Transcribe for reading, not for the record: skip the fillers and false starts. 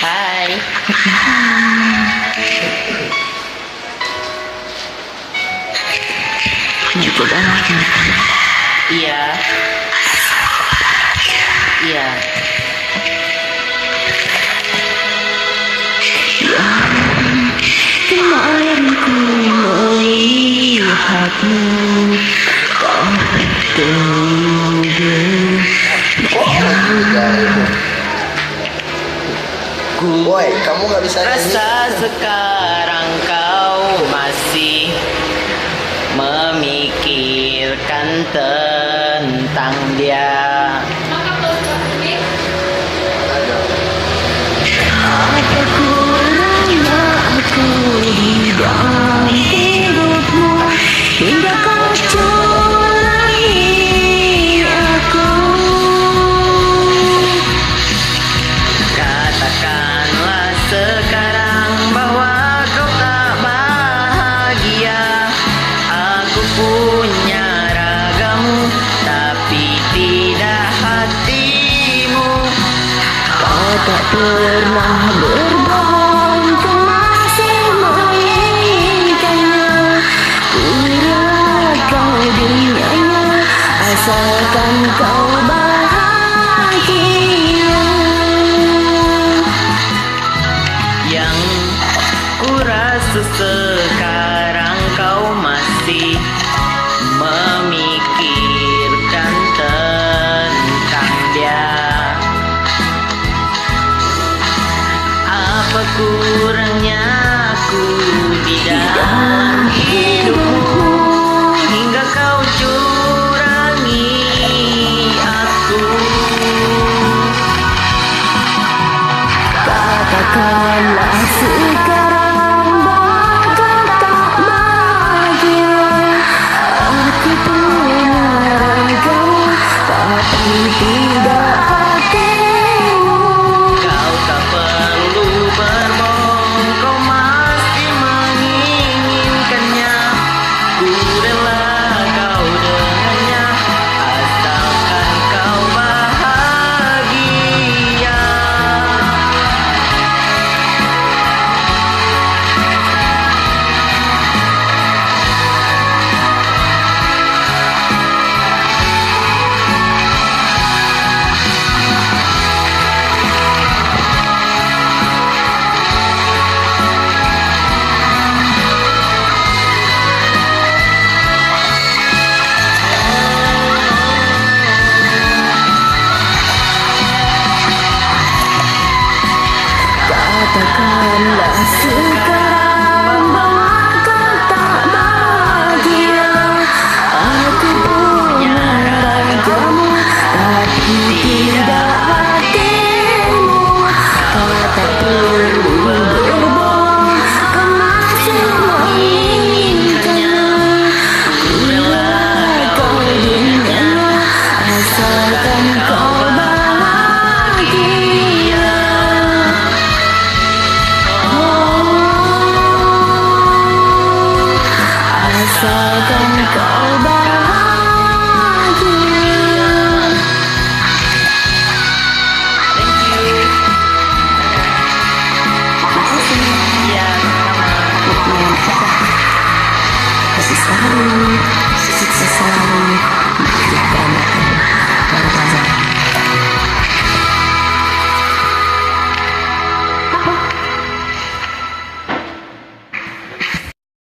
Hai. Gitu banget. Iya. Iya. Kemarin ku melihatmu tak Boy, kamu nggak bisa nyanyi. Rasa sekarang kau masih memikirkan tentang dia. apa kurangnya aku di dalam hidupmu hingga kau curangi aku. Katakanlah sekarang bahwa kau tak bahagia. Aku punya ragamu, tapi tidak hatimu. Kau tak pernah berbohong, kau masih menginginkannya. Ku rela kau dengannya, asalkan kau bahagia. Yang ku rasa sekarang kau masih memikirkan tentang dia. Apa kurangnya aku di dalam hidupmu hingga kau curangi aku. Katakanlah sekarang bahwa kau tak bahagia. Aku punya ragamu, tapi tidak hatimu. Kau tak perlu berbohong, kau masih menginginkannya. Ku rela kau dengannya, asalkan kau bahagia. Katakanlah